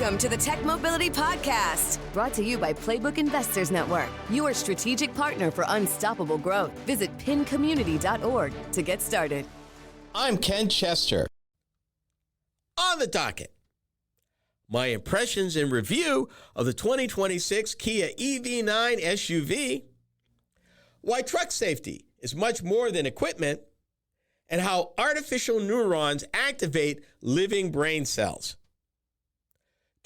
Welcome to the Tech Mobility Podcast, brought to you by Playbook Investors Network, your strategic partner for unstoppable growth. Visit pincommunity.org to get started. I'm Ken Chester. On the docket, my impressions and review of the 2026 Kia EV9 SUV, why truck safety is much more than equipment, and how artificial neurons activate living brain cells.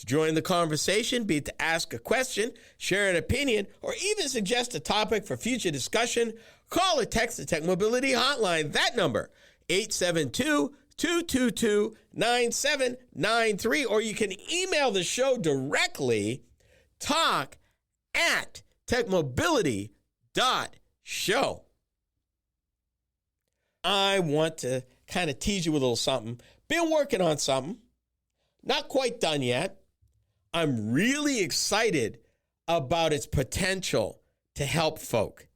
To join the conversation, be it to ask a question, share an opinion, or even suggest a topic for future discussion, call or text the Tech Mobility Hotline. That number, 872-222-9793, or you can email the show directly, talk@techmobility.show. I want to kind of tease you with a little something. Been working on something. Not quite done yet. I'm really excited about its potential to help folk.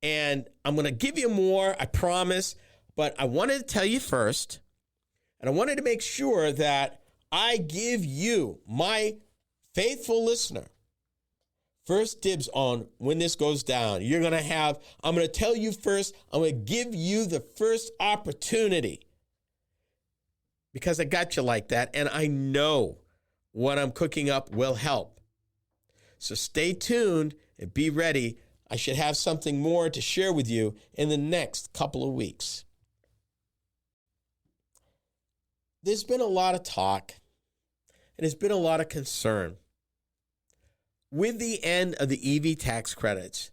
And I'm going to give you more, I promise. But I wanted to tell you first, and I wanted to make sure that I give you, my faithful listener, first dibs on when this goes down. I'm going to tell you first, I'm going to give you the first opportunity because I got you like that, and I know what I'm cooking up will help. So stay tuned and be ready. I should have something more to share with you in the next couple of weeks. There's been a lot of talk, and there's been a lot of concern with the end of the EV tax credits,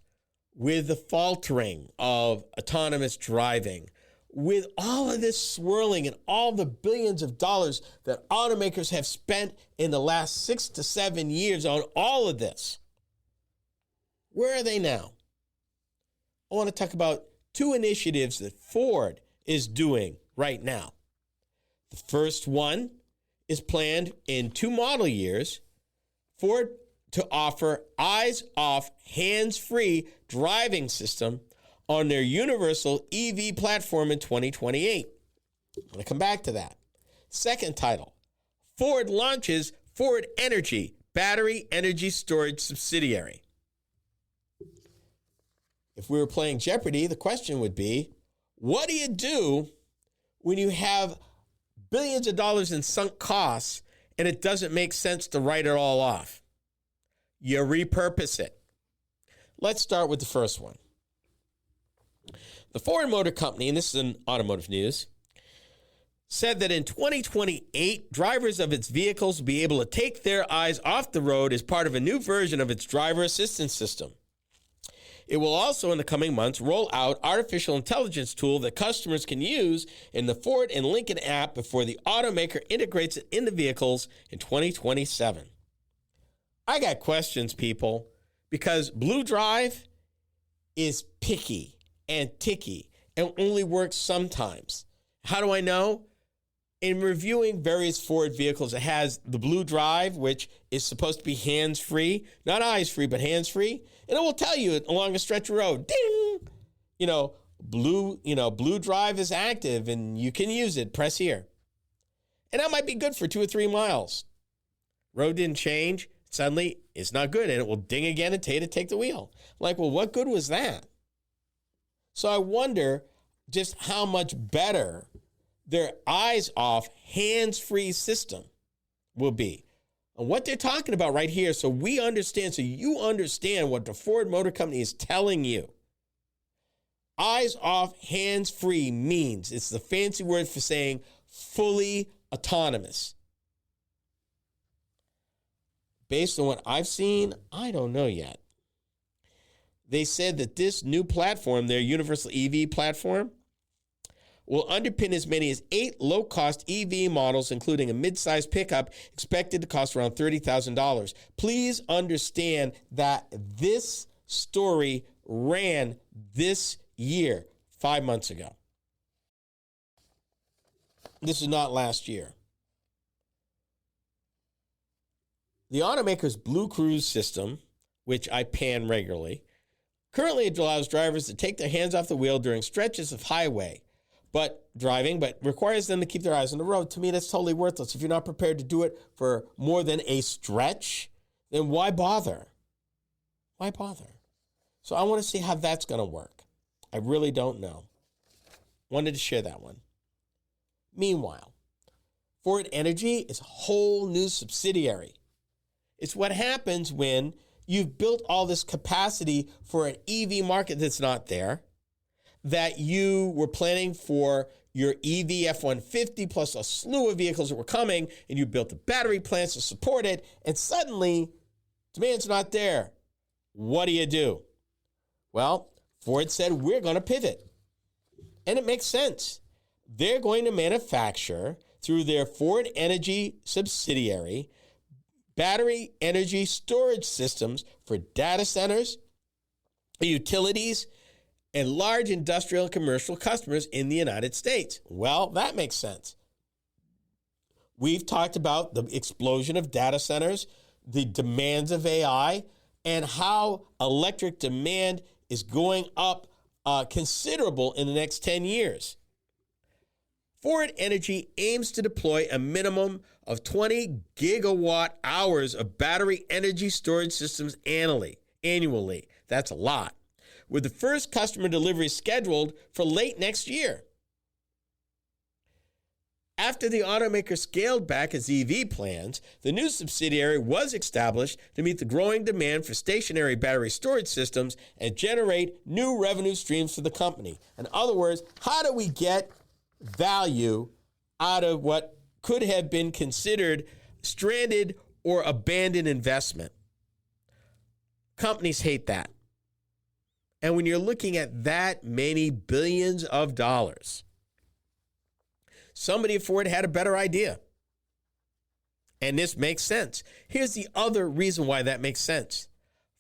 with the faltering of autonomous driving, with all of this swirling and all the billions of dollars that automakers have spent in the last 6 to 7 years on all of this. Where are they now? I want to talk about two initiatives that Ford is doing right now. The first one is planned in 2 model years, Ford to offer eyes-off, hands-free driving system on their universal EV platform in 2028. I'm going to come back to that. Second title, Ford launches Ford Energy, battery energy storage subsidiary. If we were playing Jeopardy, the question would be, what do you do when you have billions of dollars in sunk costs and it doesn't make sense to write it all off? You repurpose it. Let's start with the first one. The Ford Motor Company, and this is in automotive news, said that in 2028, drivers of its vehicles will be able to take their eyes off the road as part of a new version of its driver assistance system. It will also, in the coming months, roll out artificial intelligence tool that customers can use in the Ford and Lincoln app before the automaker integrates it into vehicles in 2027. I got questions, people, because Blue Drive is picky and ticky and only works sometimes. How do I know? In reviewing various Ford vehicles, it has the Blue Drive, which is supposed to be hands-free, not eyes-free, but hands-free, and it will tell you along a stretch of road, ding, Blue Drive is active and you can use it, press here. And that might be good for 2 or 3 miles. Road didn't change, suddenly it's not good, and it will ding again and tell you to take the wheel. Like, well, what good was that? So I wonder just how much better their eyes-off, hands-free system will be. And what they're talking about right here, so we understand, so you understand what the Ford Motor Company is telling you. Eyes-off, hands-free means, it's the fancy word for saying fully autonomous. Based on what I've seen, I don't know yet. They said that this new platform, their universal EV platform, will underpin as many as 8 low-cost EV models, including a mid-size pickup expected to cost around $30,000. Please understand that this story ran this year, 5 months ago. This is not last year. The automaker's Blue Cruise system, which I pan regularly, currently it allows drivers to take their hands off the wheel during stretches of highway, but requires them to keep their eyes on the road. To me, that's totally worthless. If you're not prepared to do it for more than a stretch, then why bother? Why bother? So I want to see how that's going to work. I really don't know. Wanted to share that one. Meanwhile, Ford Energy is a whole new subsidiary. It's what happens when you've built all this capacity for an EV market that's not there, that you were planning for your EV F-150 plus a slew of vehicles that were coming, and you built the battery plants to support it, and suddenly demand's not there. What do? Well, Ford said, we're going to pivot. And it makes sense. They're going to manufacture, through their Ford Energy subsidiary, battery energy storage systems for data centers, utilities, and large industrial and commercial customers in the United States. Well, that makes sense. We've talked about the explosion of data centers, the demands of AI, and how electric demand is going up considerable in the next 10 years. Ford Energy aims to deploy a minimum of 20 gigawatt hours of battery energy storage systems annually. That's a lot. With the first customer delivery scheduled for late next year. After the automaker scaled back its EV plans, the new subsidiary was established to meet the growing demand for stationary battery storage systems and generate new revenue streams for the company. In other words, how do we get value out of what could have been considered stranded or abandoned investment? Companies hate that. And when you're looking at that many billions of dollars, somebody at Ford had a better idea. And this makes sense. Here's the other reason why that makes sense.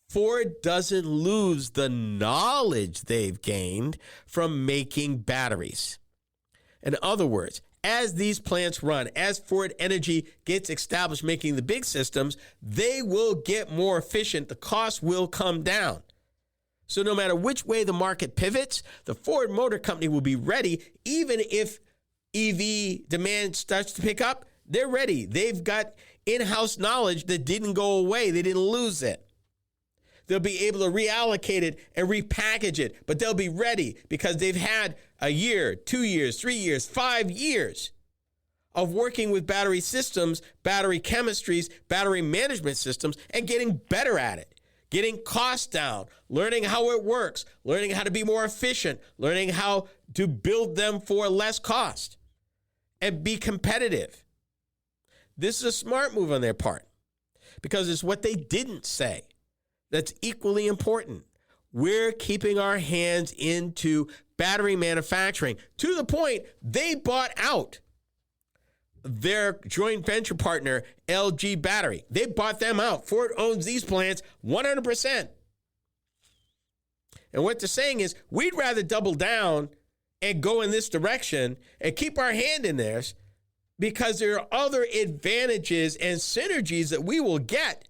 Ford doesn't lose the knowledge they've gained from making batteries. In other words, as these plants run, as Ford Energy gets established making the big systems, they will get more efficient. The cost will come down. So no matter which way the market pivots, the Ford Motor Company will be ready. Even if EV demand starts to pick up, they're ready. They've got in-house knowledge that didn't go away. They didn't lose it. They'll be able to reallocate it and repackage it, but they'll be ready because they've had a year, 2 years, 3 years, 5 years of working with battery systems, battery chemistries, battery management systems, and getting better at it. Getting costs down, learning how it works, learning how to be more efficient, learning how to build them for less cost and be competitive. This is a smart move on their part because it's what they didn't say that's equally important. We're keeping our hands into battery manufacturing to the point they bought out their joint venture partner, LG Battery. They bought them out. Ford owns these plants 100%. And what they're saying is, we'd rather double down and go in this direction and keep our hand in theirs because there are other advantages and synergies that we will get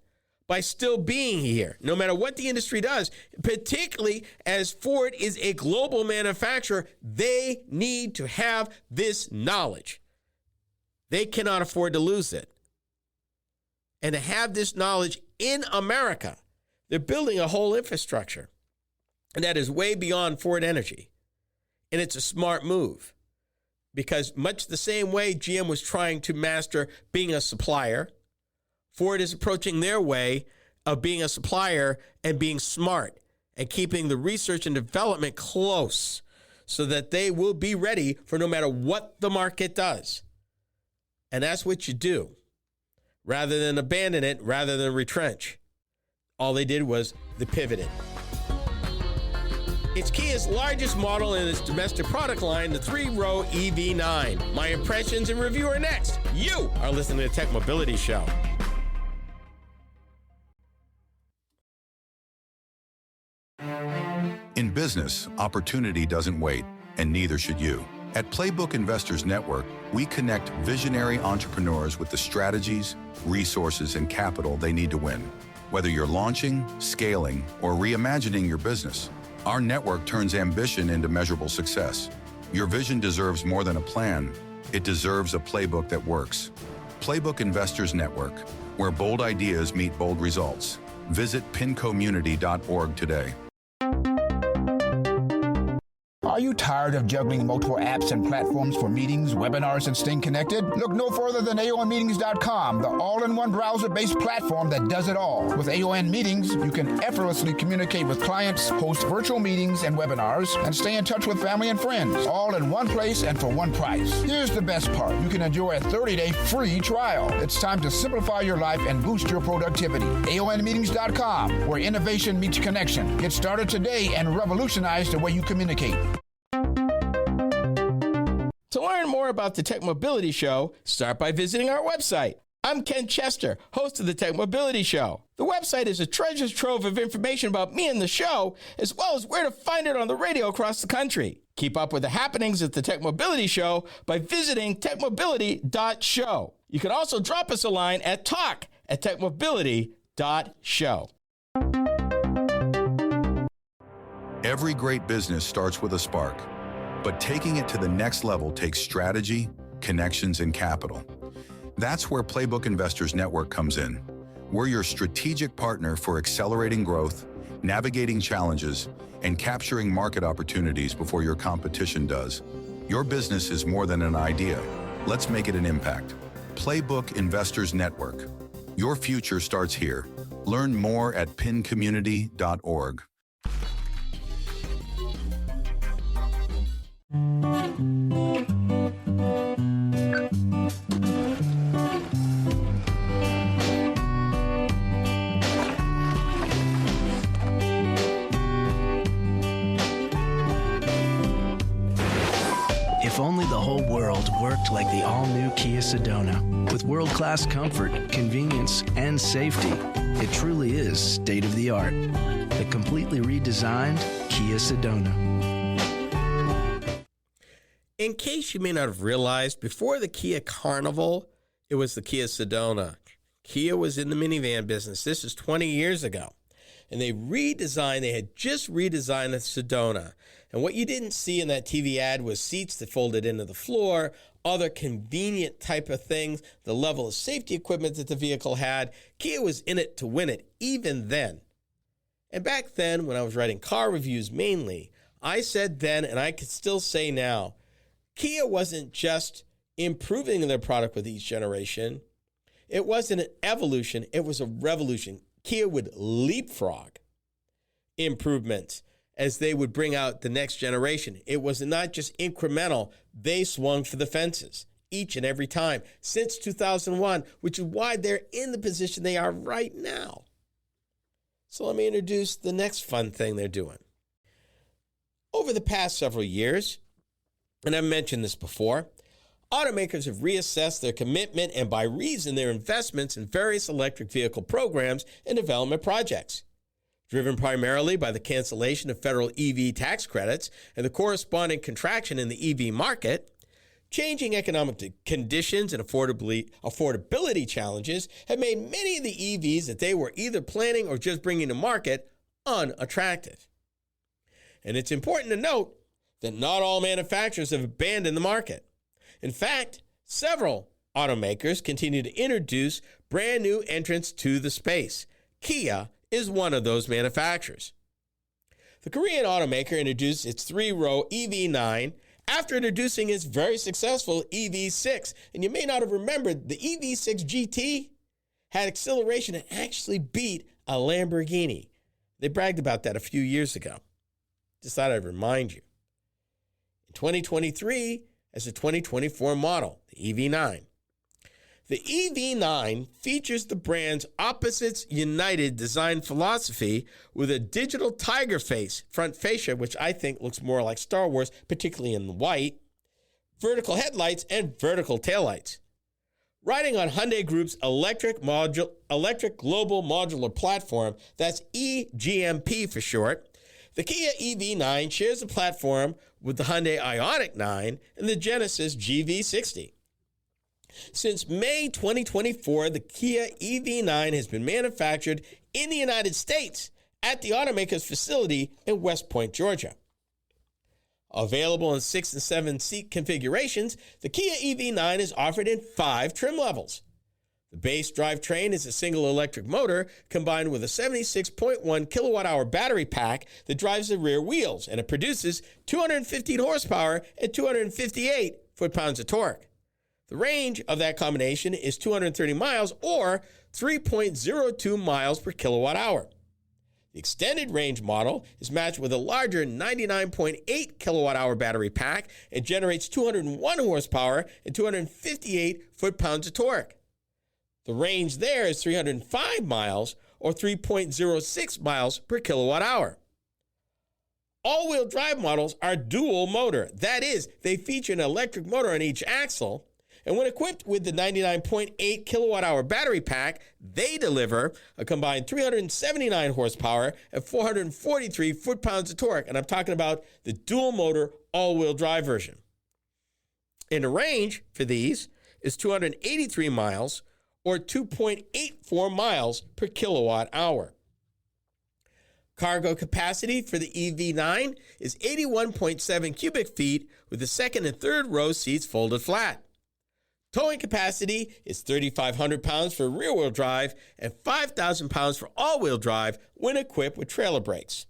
by still being here, no matter what the industry does, particularly as Ford is a global manufacturer. They need to have this knowledge. They cannot afford to lose it. And to have this knowledge in America, they're building a whole infrastructure. And that is way beyond Ford Energy. And it's a smart move. Because much the same way GM was trying to master being a supplier, Ford is approaching their way of being a supplier and being smart and keeping the research and development close so that they will be ready for no matter what the market does. And that's what you do. Rather than abandon it, rather than retrench. All they did was they pivoted. It's Kia's largest model in its domestic product line, the 3-row EV9. My impressions and review are next. You are listening to the Tech Mobility Show. In business, opportunity doesn't wait, and neither should you. At Playbook Investors Network, we connect visionary entrepreneurs with the strategies, resources, and capital they need to win. Whether you're launching, scaling, or reimagining your business, our network turns ambition into measurable success. Your vision deserves more than a plan. It deserves a playbook that works. Playbook Investors Network, where bold ideas meet bold results. Visit pincommunity.org today. Are you tired of juggling multiple apps and platforms for meetings, webinars, and staying connected? Look no further than aonmeetings.com, the all-in-one browser-based platform that does it all. With AON Meetings, you can effortlessly communicate with clients, host virtual meetings and webinars, and stay in touch with family and friends, all in one place and for one price. Here's the best part. You can enjoy a 30-day free trial. It's time to simplify your life and boost your productivity. aonmeetings.com, where innovation meets connection. Get started today and revolutionize the way you communicate. To learn more about the Tech Mobility Show, start by visiting our website. I'm Ken Chester, host of the Tech Mobility Show. The website is a treasure trove of information about me and the show, as well as where to find it on the radio across the country. Keep up with the happenings at the Tech Mobility Show by visiting techmobility.show. You can also drop us a line at talk@techmobility.show. Every great business starts with a spark, but taking it to the next level takes strategy, connections, and capital. That's where Playbook Investors Network comes in. We're your strategic partner for accelerating growth, navigating challenges, and capturing market opportunities before your competition does. Your business is more than an idea. Let's make it an impact. Playbook Investors Network. Your future starts here. Learn more at pincommunity.org. If only the whole world worked like the all-new Kia Sedona. With world-class comfort, convenience, and safety, it truly is state-of-the-art. The completely redesigned Kia Sedona. In case you may not have realized, before the Kia Carnival, it was the Kia Sedona. Kia was in the minivan business. This is 20 years ago. And they had just redesigned the Sedona. And what you didn't see in that TV ad was seats that folded into the floor, other convenient type of things, the level of safety equipment that the vehicle had. Kia was in it to win it, even then. And back then, when I was writing car reviews mainly, I said then, and I could still say now, Kia wasn't just improving their product with each generation. It wasn't an evolution, it was a revolution. Kia would leapfrog improvements as they would bring out the next generation. It was not just incremental. They swung for the fences each and every time since 2001, which is why they're in the position they are right now. So let me introduce the next fun thing they're doing. Over the past several years, and I've mentioned this before, automakers have reassessed their commitment and by reason their investments in various electric vehicle programs and development projects. Driven primarily by the cancellation of federal EV tax credits and the corresponding contraction in the EV market, changing economic conditions and affordability challenges have made many of the EVs that they were either planning or just bringing to market unattractive. And it's important to note that not all manufacturers have abandoned the market. In fact, several automakers continue to introduce brand new entrants to the space. Kia is one of those manufacturers. The Korean automaker introduced its three-row EV9 after introducing its very successful EV6. And you may not have remembered the EV6 GT had acceleration that actually beat a Lamborghini. They bragged about that a few years ago. Just thought I'd remind you. In 2023, as a 2024 model, the EV9. The EV9 features the brand's Opposites United design philosophy with a digital tiger face, front fascia, which I think looks more like Star Wars, particularly in white, vertical headlights, and vertical taillights. Riding on Hyundai Group's electric global modular platform, that's eGMP for short, the Kia EV9 shares a platform with the Hyundai Ioniq 9 and the Genesis GV60. Since May 2024, the Kia EV9 has been manufactured in the United States at the automaker's facility in West Point, Georgia. Available in 6 and 7 seat configurations, the Kia EV9 is offered in 5 trim levels. The base drivetrain is a single electric motor combined with a 76.1 kilowatt-hour battery pack that drives the rear wheels, and it produces 215 horsepower and 258 foot-pounds of torque. The range of that combination is 230 miles or 3.02 miles per kilowatt-hour. The extended range model is matched with a larger 99.8 kilowatt-hour battery pack and generates 201 horsepower and 258 foot-pounds of torque. The range there is 305 miles or 3.06 miles per kilowatt-hour. All-wheel drive models are dual motor. That is, they feature an electric motor on each axle, and when equipped with the 99.8 kilowatt-hour battery pack, they deliver a combined 379 horsepower and 443 foot-pounds of torque, and I'm talking about the dual-motor all-wheel drive version. And the range for these is 283 miles or 2.84 miles per kilowatt-hour. Cargo capacity for the EV9 is 81.7 cubic feet with the second and third row seats folded flat. Towing capacity is 3,500 pounds for rear-wheel drive and 5,000 pounds for all-wheel drive when equipped with trailer brakes.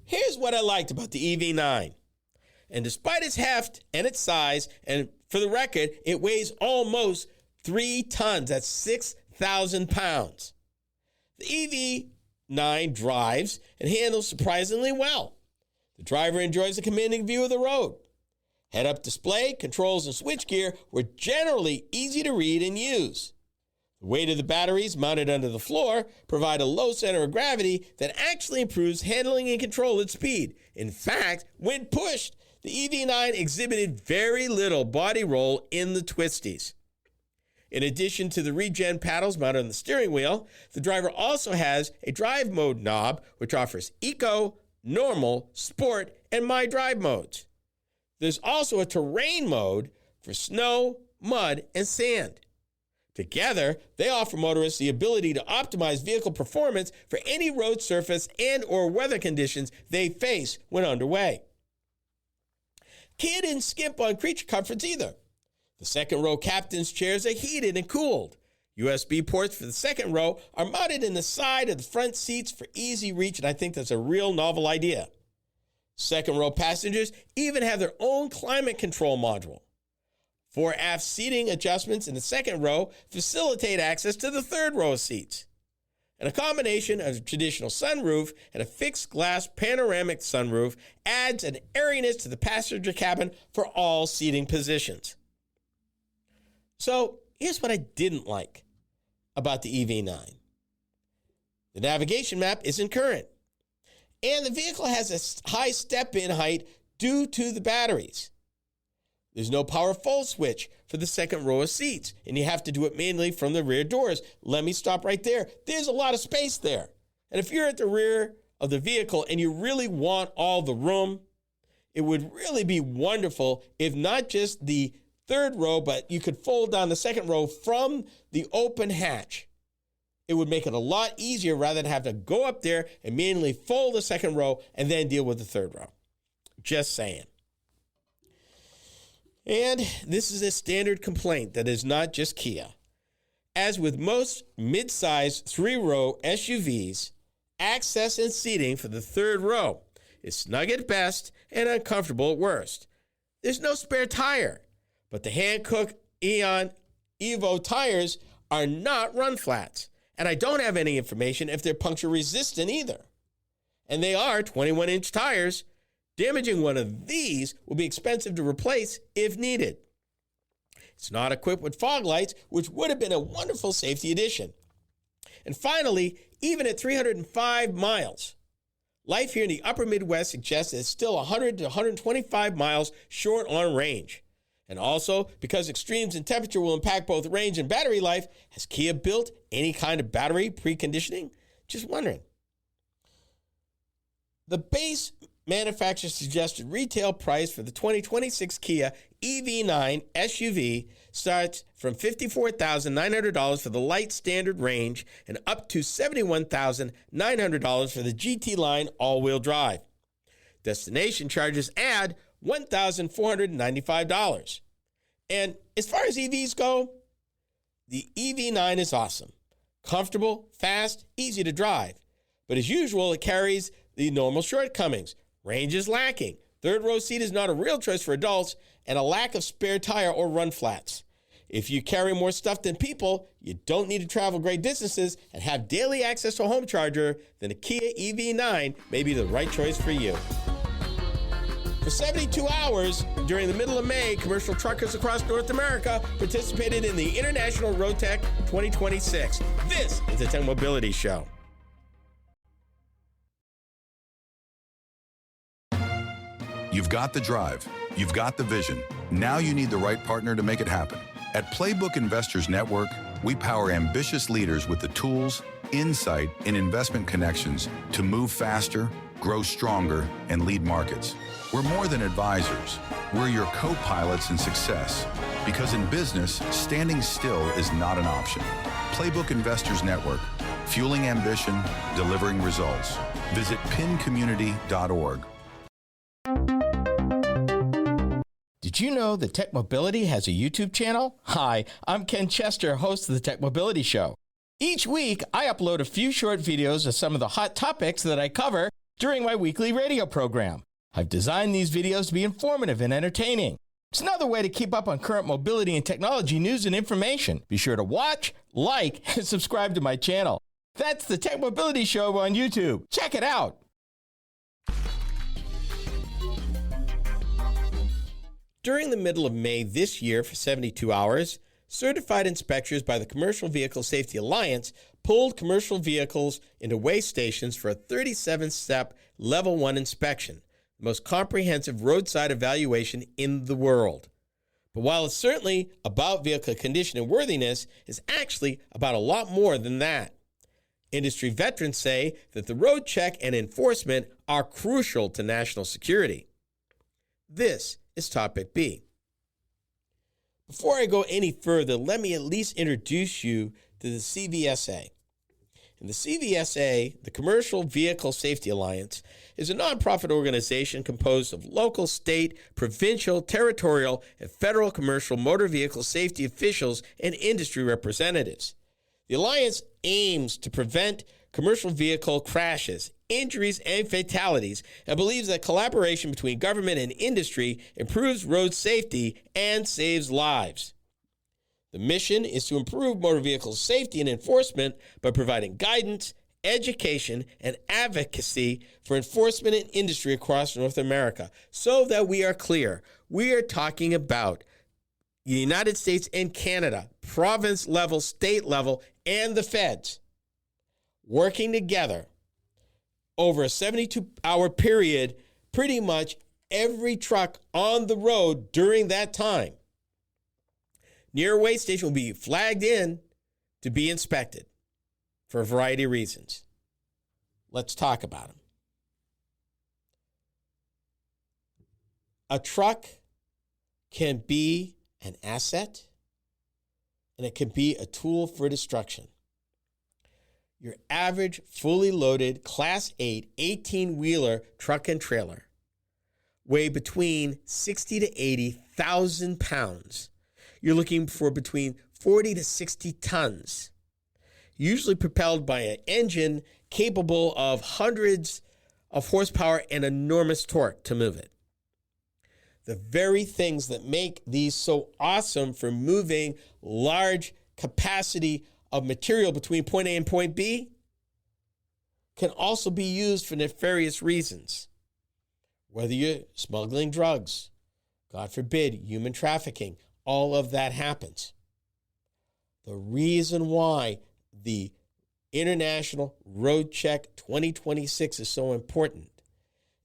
Here's what I liked about the EV9. And despite its heft and its size, and for the record, it weighs almost 3 tons. That's 6,000 pounds. The EV9 drives and handles surprisingly well. The driver enjoys a commanding view of the road. Head-up display, controls, and switchgear were generally easy to read and use. The weight of the batteries mounted under the floor provide a low center of gravity that actually improves handling and control at speed. In fact, when pushed, the EV9 exhibited very little body roll in the twisties. In addition to the regen paddles mounted on the steering wheel, the driver also has a drive mode knob which offers Eco, Normal, Sport, and My Drive modes. There's also a terrain mode for snow, mud, and sand. Together, they offer motorists the ability to optimize vehicle performance for any road surface and or weather conditions they face when underway. Kia didn't skimp on creature comforts either. The second row captain's chairs are heated and cooled. USB ports for the second row are mounted in the side of the front seats for easy reach, and I think that's a real novel idea. Second row passengers even have their own climate control module. 4 aft seating adjustments in the second row facilitate access to the third row of seats. And a combination of a traditional sunroof and a fixed glass panoramic sunroof adds an airiness to the passenger cabin for all seating positions. So here's what I didn't like about the EV9. The navigation map isn't current. And the vehicle has a high step-in height due to the batteries. There's no power fold switch for the second row of seats, and you have to do it manually from the rear doors. Let me stop right there. There's a lot of space there. And if you're at the rear of the vehicle and you really want all the room, it would really be wonderful if not just the third row, but you could fold down the second row from the open hatch. It would make it a lot easier rather than have to go up there and manually fold the second row and then deal with the third row. Just saying. And this is a standard complaint that is not just Kia. As with most mid-size 3-row SUVs, access and seating for the third row is snug at best and uncomfortable at worst. There's no spare tire, but the Hankook Eon Evo tires are not run flats. And I don't have any information if they're puncture resistant either. And they are 21-inch tires. Damaging one of these will be expensive to replace if needed. It's not equipped with fog lights, which would have been a wonderful safety addition. And finally, even at 305 miles, life here in the upper Midwest suggests that it's still 100 to 125 miles short on range. And also, because extremes in temperature will impact both range and battery life, has Kia built any kind of battery preconditioning? Just wondering. The base manufacturer suggested retail price for the 2026 Kia EV9 SUV starts from $54,900 for the light standard range and up to $71,900 for the GT line all-wheel drive. Destination charges add $1,495. And as far as EVs go, the EV9 is awesome. Comfortable, fast, easy to drive. But as usual, it carries the normal shortcomings. Range is lacking. Third row seat is not a real choice for adults, and a lack of spare tire or run flats. If you carry more stuff than people, you don't need to travel great distances and have daily access to a home charger, then a Kia EV9 may be the right choice for you. For 72 hours during the middle of May, commercial truckers across North America participated in the International Road Tech 2026. This is the Tech Mobility Show. You've got the drive. You've got the vision. Now you need the right partner to make it happen. At Playbook Investors Network, we power ambitious leaders with the tools, insight, and investment connections to move faster, grow stronger, and lead markets. We're more than advisors. We're your co-pilots in success. Because in business, standing still is not an option. Playbook Investors Network, fueling ambition, delivering results. Visit pincommunity.org. Did you know that Tech Mobility has a YouTube channel? Hi, I'm Ken Chester, host of the Tech Mobility Show. Each week, I upload a few short videos of some of the hot topics that I cover during my weekly radio program. I've designed these videos to be informative and entertaining. It's another way to keep up on current mobility and technology news and information. Be sure to watch, like, and subscribe to my channel. That's the Tech Mobility Show on YouTube. Check it out. During the middle of May this year for 72 hours, certified inspectors by the Commercial Vehicle Safety Alliance pulled commercial vehicles into weigh stations for a 37-step Level 1 inspection, the most comprehensive roadside evaluation in the world. But while it's certainly about vehicle condition and worthiness, it's actually about a lot more than that. Industry veterans say that the road check and enforcement are crucial to national security. This is Topic B. Before I go any further, let me at least introduce you to the CVSA. And the CVSA, the Commercial Vehicle Safety Alliance, is a nonprofit organization composed of local, state, provincial, territorial, and federal commercial motor vehicle safety officials and industry representatives. The Alliance aims to prevent commercial vehicle crashes, injuries, and fatalities, and believes that collaboration between government and industry improves road safety and saves lives. The mission is to improve motor vehicle safety and enforcement by providing guidance, education, and advocacy for enforcement and industry across North America. So that we are clear, we are talking about the United States and Canada, province level, state level, and the feds working together over a 72-hour period, pretty much every truck on the road during that time near a weigh station will be flagged in to be inspected for a variety of reasons. Let's talk about them. A truck can be an asset, and it can be a tool for destruction. Your average fully loaded Class 8 18-wheeler truck and trailer weigh between 60 to 80,000 pounds. You're looking for between 40 to 60 tons, usually propelled by an engine capable of hundreds of horsepower and enormous torque to move it. The very things that make these so awesome for moving large capacity of material between point A and point B can also be used for nefarious reasons. Whether you're smuggling drugs, God forbid, human trafficking, all of that happens. The reason why the International Road Check 2026 is so important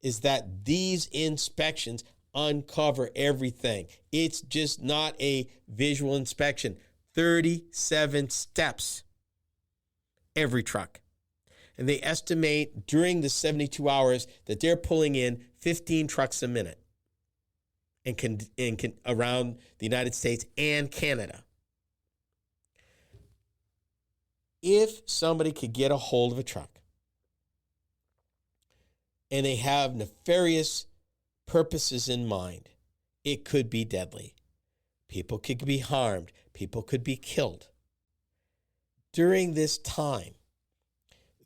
is that these inspections uncover everything. It's just not a visual inspection. 37 steps every truck. And they estimate during the 72 hours that they're pulling in 15 trucks a minute and around the United States and Canada. If somebody could get a hold of a truck and they have nefarious purposes in mind, it could be deadly. People could be harmed. People could be killed. During this time,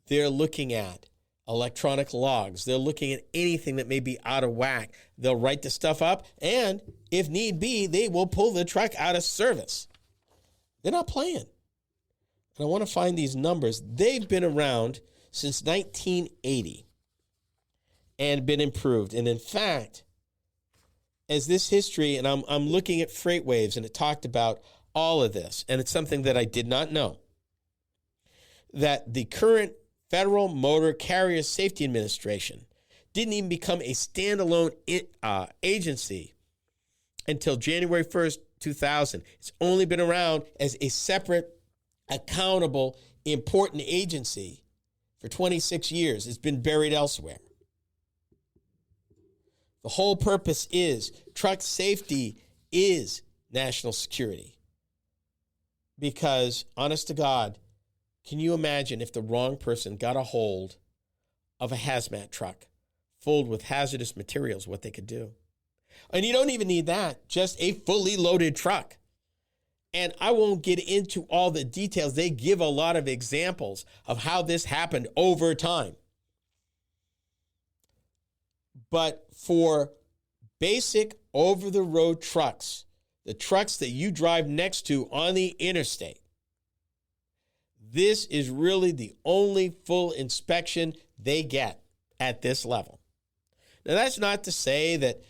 they're looking at electronic logs. They're looking at anything that may be out of whack. They'll write the stuff up, and if need be, they will pull the truck out of service. They're not playing. And I want to find these numbers. They've been around since 1980 and been improved. And in fact, as this history, and I'm looking at FreightWaves, and it talked about all of this, and it's something that I did not know, that the current Federal Motor Carrier Safety Administration didn't even become a standalone agency until January 1st, 2000. It's only been around as a separate, accountable, important agency for 26 years. It's been buried elsewhere. The whole purpose is truck safety is national security. Because, honest to God, can you imagine if the wrong person got a hold of a hazmat truck filled with hazardous materials, what they could do? And you don't even need that, just a fully loaded truck. And I won't get into all the details. They give a lot of examples of how this happened over time. But for basic over-the-road trucks, the trucks that you drive next to on the interstate, this is really the only full inspection they get at this level. Now, that's not to say that,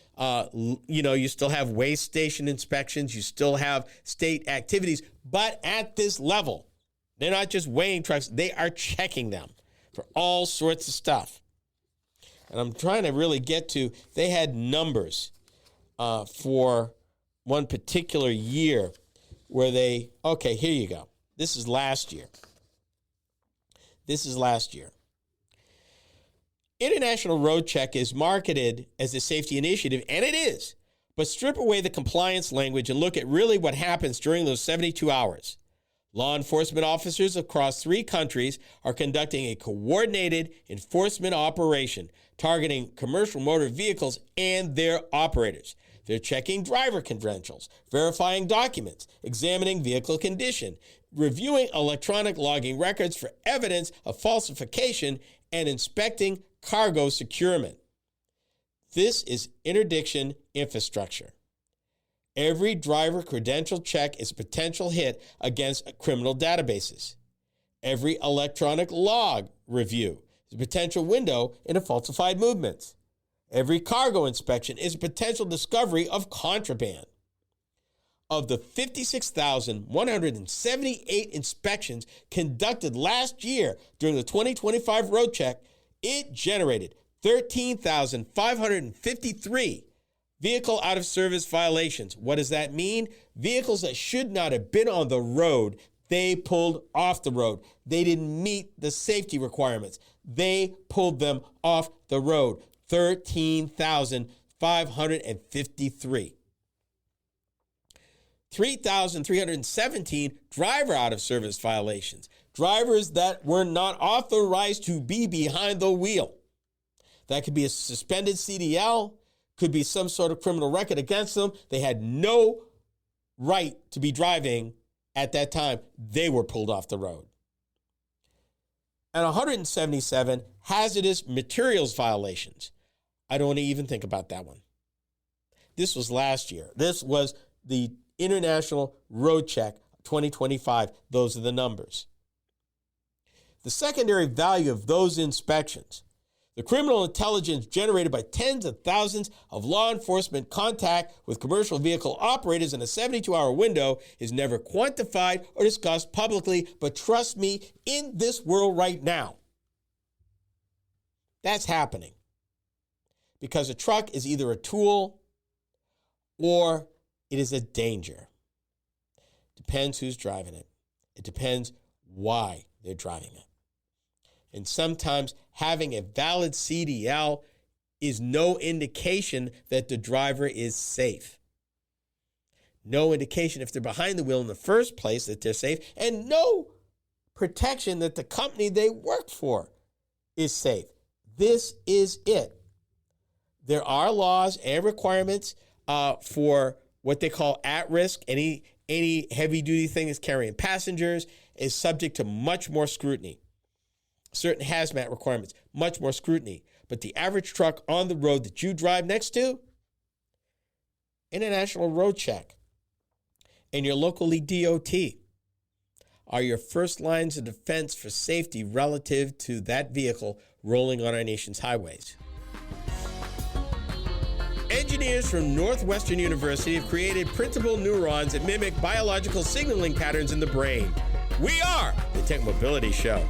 you still have waste station inspections, you still have state activities, but at this level, they're not just weighing trucks, they are checking them for all sorts of stuff. And I'm trying to really get to, they had numbers for one particular year where here you go. This is last year. International Road Check is marketed as a safety initiative, and it is. But strip away the compliance language and look at really what happens during those 72 hours. Law enforcement officers across 3 countries are conducting a coordinated enforcement operation targeting commercial motor vehicles and their operators. They're checking driver credentials, verifying documents, examining vehicle condition, reviewing electronic logging records for evidence of falsification, and inspecting cargo securement. This is interdiction infrastructure. Every driver credential check is a potential hit against criminal databases. Every electronic log review is a potential window into falsified movements. Every cargo inspection is a potential discovery of contraband. Of the 56,178 inspections conducted last year during the 2025 road check, it generated 13,553 vehicle out of service violations. What does that mean? Vehicles that should not have been on the road, they pulled off the road. They didn't meet the safety requirements. They pulled them off the road. 13,553. 3,317 driver out of service violations. Drivers that were not authorized to be behind the wheel. That could be a suspended CDL, could be some sort of criminal record against them. They had no right to be driving at that time. They were pulled off the road. And 177 hazardous materials violations. I don't want to even think about that one. This was last year. This was the International Road Check 2025. Those are the numbers. The secondary value of those inspections, the criminal intelligence generated by tens of thousands of law enforcement contact with commercial vehicle operators in a 72-hour window, is never quantified or discussed publicly, but trust me, in this world right now, that's happening. Because a truck is either a tool or it is a danger. Depends who's driving it. It depends why they're driving it. And sometimes having a valid CDL is no indication that the driver is safe. No indication if they're behind the wheel in the first place that they're safe, and no protection that the company they work for is safe. This is it. There are laws and requirements for what they call at risk. Any heavy duty thing that's carrying passengers is subject to much more scrutiny. Certain hazmat requirements, much more scrutiny. But the average truck on the road that you drive next to, international road check, and your locally DOT are your first lines of defense for safety relative to that vehicle rolling on our nation's highways. Engineers from Northwestern University have created printable neurons that mimic biological signaling patterns in the brain. We are the Tech Mobility Show.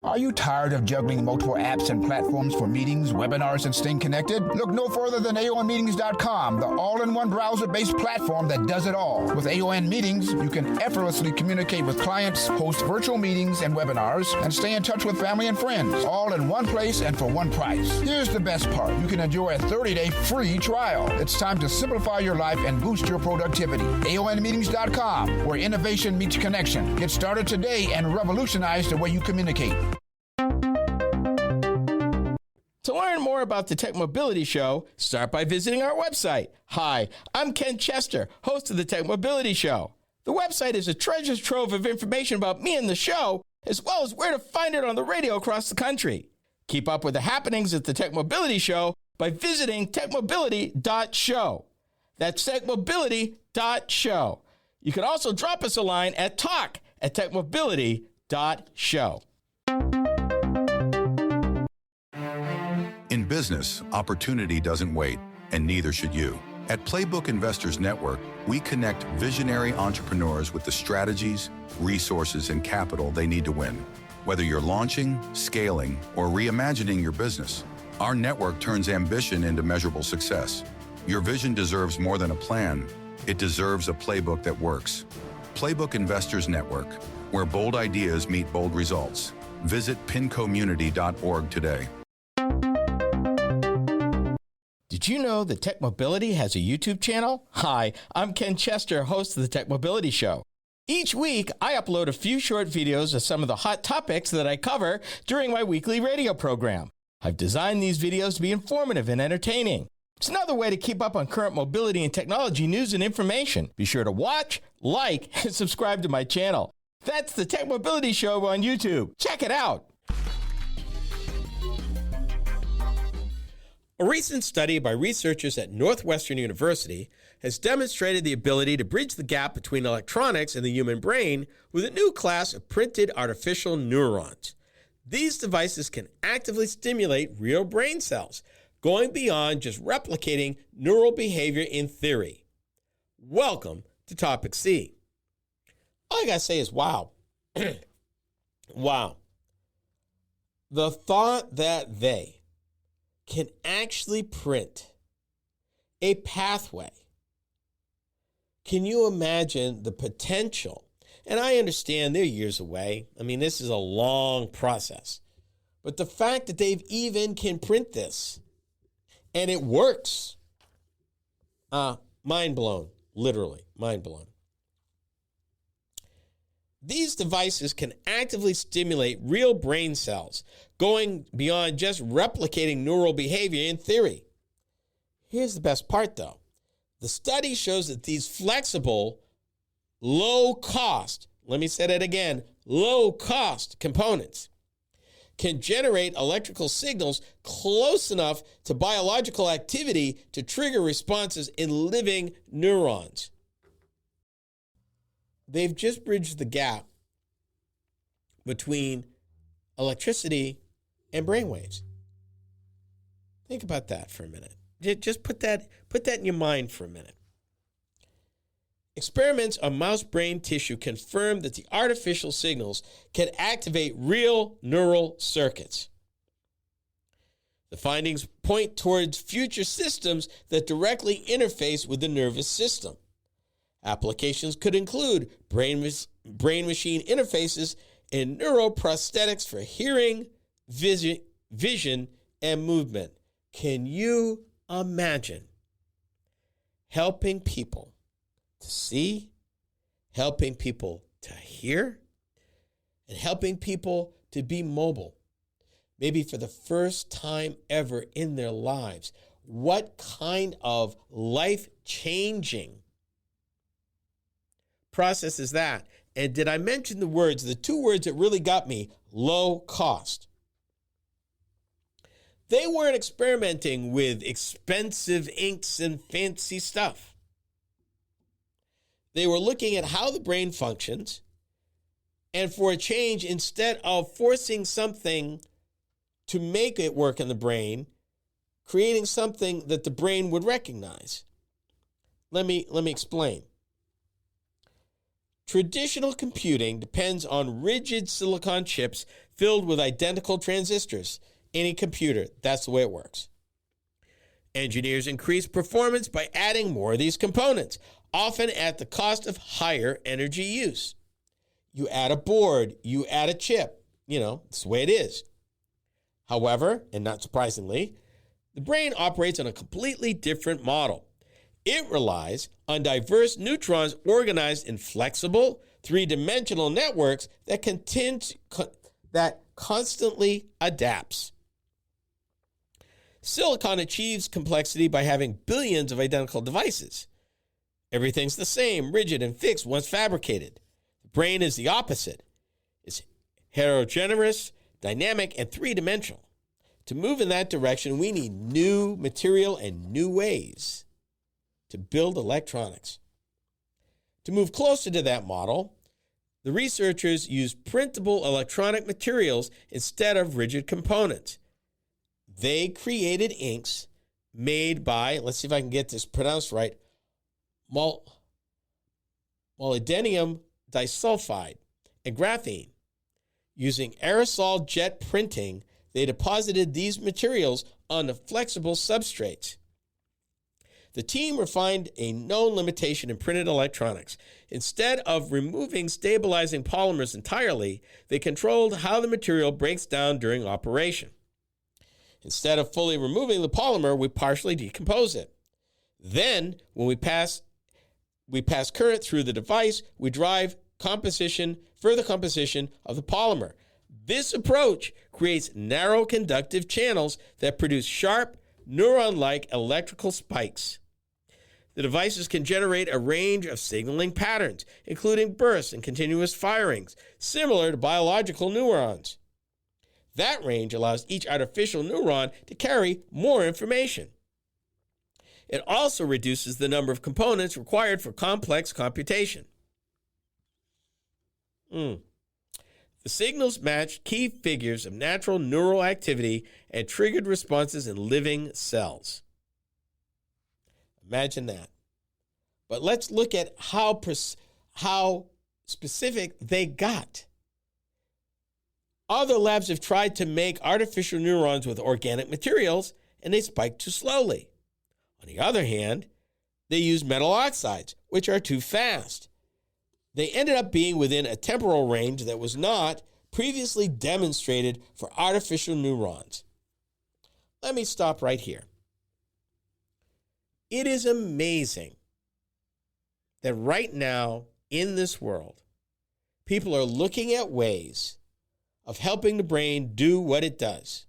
Are you tired of juggling multiple apps and platforms for meetings, webinars, and staying connected? Look no further than aonmeetings.com, the all-in-one browser-based platform that does it all. With AON Meetings, you can effortlessly communicate with clients, host virtual meetings and webinars, and stay in touch with family and friends, all in one place and for one price. Here's the best part. You can enjoy a 30-day free trial. It's time to simplify your life and boost your productivity. aonmeetings.com, where innovation meets connection. Get started today and revolutionize the way you communicate. To learn more about the Tech Mobility Show, start by visiting our website. Hi, I'm Ken Chester, host of the Tech Mobility Show. The website is a treasure trove of information about me and the show, as well as where to find it on the radio across the country. Keep up with the happenings at the Tech Mobility Show by visiting techmobility.show. That's techmobility.show. You can also drop us a line at talk@techmobility.show. In business, opportunity doesn't wait, and neither should you. At Playbook Investors Network, we connect visionary entrepreneurs with the strategies, resources, and capital they need to win. Whether you're launching, scaling, or reimagining your business, our network turns ambition into measurable success. Your vision deserves more than a plan. It deserves a playbook that works. Playbook Investors Network, where bold ideas meet bold results. Visit pincommunity.org today. Did you know that Tech Mobility has a YouTube channel? Hi, I'm Ken Chester, host of the Tech Mobility Show. Each week, I upload a few short videos of some of the hot topics that I cover during my weekly radio program. I've designed these videos to be informative and entertaining. It's another way to keep up on current mobility and technology news and information. Be sure to watch, like, and subscribe to my channel. That's the Tech Mobility Show on YouTube. Check it out. A recent study by researchers at Northwestern University has demonstrated the ability to bridge the gap between electronics and the human brain with a new class of printed artificial neurons. These devices can actively stimulate real brain cells, going beyond just replicating neural behavior in theory. Welcome to Topic C. All I gotta say is wow. Wow. The thought that they can actually print a pathway. Can you imagine the potential? And I understand they're years away. I mean, this is a long process. But the fact that they've even can print this and it works, mind blown, literally mind blown. These devices can actively stimulate real brain cells, going beyond just replicating neural behavior in theory. Here's the best part, though. The study shows that these flexible, low-cost, let me say that again, low-cost components can generate electrical signals close enough to biological activity to trigger responses in living neurons. They've just bridged the gap between electricity and brainwaves. Think about that for a minute. Just put that in your mind for a minute. Experiments on mouse brain tissue confirm that the artificial signals can activate real neural circuits. The findings point towards future systems that directly interface with the nervous system. Applications could include brain-machine interfaces and neuroprosthetics for hearing, vision, and movement. Can you imagine helping people to see, helping people to hear, and helping people to be mobile? maybe for the first time ever in their lives. What kind of life-changing process is that? And did I mention the two words that really got me? Low cost. They weren't experimenting with expensive inks and fancy stuff. They were looking at how the brain functions, and for a change, instead of forcing something to make it work in the brain, creating something that the brain would recognize. Let me explain. Traditional computing depends on rigid silicon chips filled with identical transistors. Any computer, that's the way it works. Engineers increase performance by adding more of these components, often at the cost of higher energy use. You add a board, you add a chip, it's the way it is. However, and not surprisingly, the brain operates on a completely different model. It relies on diverse neutrons organized in flexible, three-dimensional networks that constantly adapts. Silicon achieves complexity by having billions of identical devices. Everything's the same, rigid and fixed once fabricated. The brain is the opposite. It's heterogeneous, dynamic, and three-dimensional. To move in that direction, we need new material and new ways to build electronics. To move closer to that model, the researchers used printable electronic materials instead of rigid components. They created inks made by, let's see if I can get this pronounced right, molybdenum disulfide and graphene. Using aerosol jet printing, they deposited these materials on the flexible substrates. The team refined a known limitation in printed electronics. Instead of removing stabilizing polymers entirely, they controlled how the material breaks down during operation. Instead of fully removing the polymer, we partially decompose it. Then, when we pass current through the device, we drive further composition of the polymer. This approach creates narrow conductive channels that produce sharp, neuron-like electrical spikes. The devices can generate a range of signaling patterns, including bursts and continuous firings, similar to biological neurons. That range allows each artificial neuron to carry more information. It also reduces the number of components required for complex computation. The signals match key figures of natural neural activity and triggered responses in living cells. Imagine that. But let's look at how specific they got. Other labs have tried to make artificial neurons with organic materials, and they spike too slowly. On the other hand, they use metal oxides, which are too fast. They ended up being within a temporal range that was not previously demonstrated for artificial neurons. Let me stop right here. It is amazing that right now in this world, people are looking at ways of helping the brain do what it does.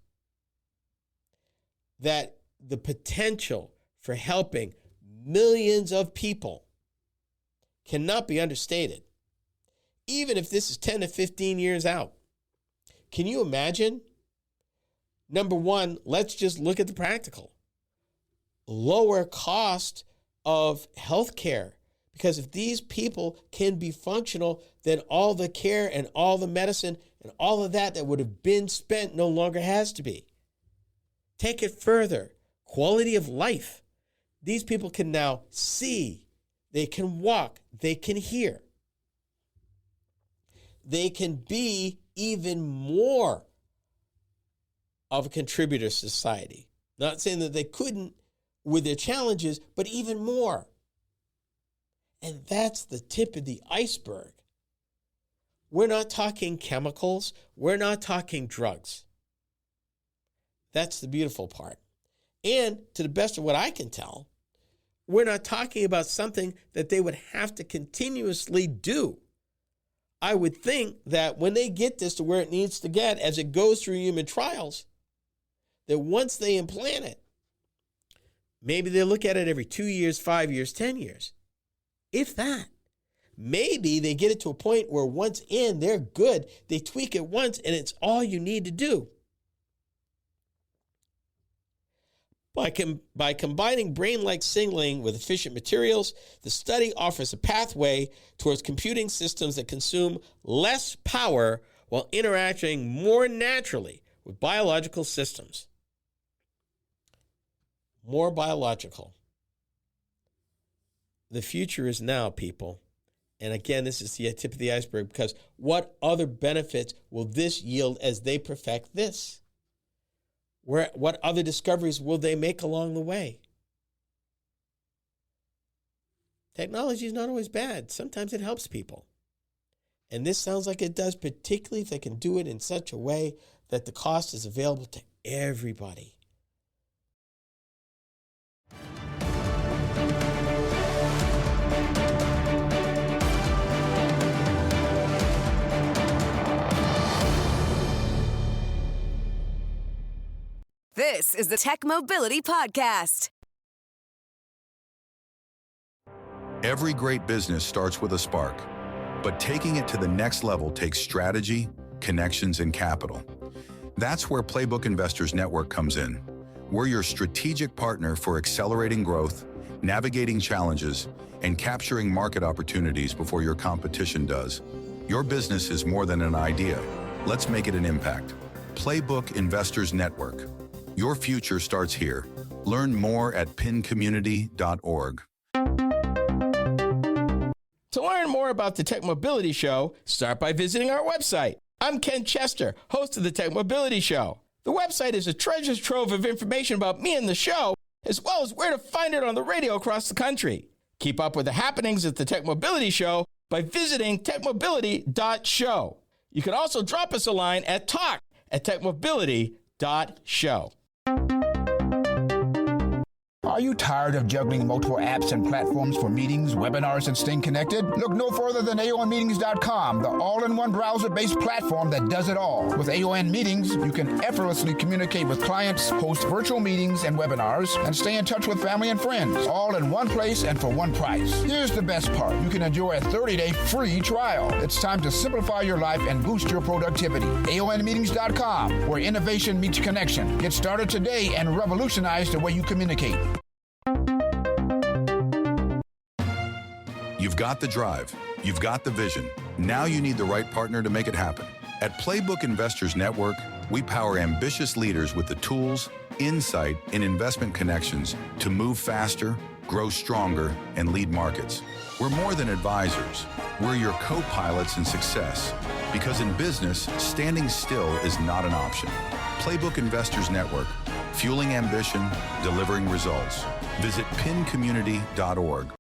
That the potential for helping millions of people cannot be understated, even if this is 10 to 15 years out. Can you imagine? Number one, let's just look at the practical. Lower cost of healthcare. Because if these people can be functional, then all the care and all the medicine and all of that would have been spent no longer has to be. Take it further. Quality of life. These people can now see. They can walk. They can hear. They can be even more of a contributor to society. Not saying that they couldn't with their challenges, but even more. And that's the tip of the iceberg. We're not talking chemicals. We're not talking drugs. That's the beautiful part. And to the best of what I can tell, we're not talking about something that they would have to continuously do. I would think that when they get this to where it needs to get, as it goes through human trials, that once they implant it, maybe they look at it every 2 years, 5 years, 10 years. If that. Maybe they get it to a point where once in, they're good. They tweak it once, and it's all you need to do. By combining brain-like signaling with efficient materials, the study offers a pathway towards computing systems that consume less power while interacting more naturally with biological systems. More biological. The future is now, people. And again, this is the tip of the iceberg, because what other benefits will this yield as they perfect this? What other discoveries will they make along the way? Technology is not always bad. Sometimes it helps people. And this sounds like it does, particularly if they can do it in such a way that the cost is available to everybody. This is the Tech Mobility Podcast. Every great business starts with a spark, but taking it to the next level takes strategy, connections, and capital. That's where Playbook Investors Network comes in. We're your strategic partner for accelerating growth, navigating challenges, and capturing market opportunities before your competition does. Your business is more than an idea. Let's make it an impact. Playbook Investors Network. Your future starts here. Learn more at pincommunity.org. To learn more about the Tech Mobility Show, start by visiting our website. I'm Ken Chester, host of the Tech Mobility Show. The website is a treasure trove of information about me and the show, as well as where to find it on the radio across the country. Keep up with the happenings at the Tech Mobility Show by visiting techmobility.show. You can also drop us a line at talk@techmobility.show. Are you tired of juggling multiple apps and platforms for meetings, webinars, and staying connected? Look no further than aonmeetings.com, the all-in-one browser-based platform that does it all. With AON Meetings, you can effortlessly communicate with clients, host virtual meetings and webinars, and stay in touch with family and friends, all in one place and for one price. Here's the best part. You can enjoy a 30-day free trial. It's time to simplify your life and boost your productivity. aonmeetings.com, where innovation meets connection. Get started today and revolutionize the way you communicate. You've got the drive. You've got the vision. Now you need the right partner to make it happen. At Playbook Investors Network, we power ambitious leaders with the tools, insight, and investment connections to move faster, grow stronger, and lead markets. We're more than advisors. We're your co-pilots in success. Because in business, standing still is not an option. Playbook Investors Network, fueling ambition, delivering results. Visit pincommunity.org.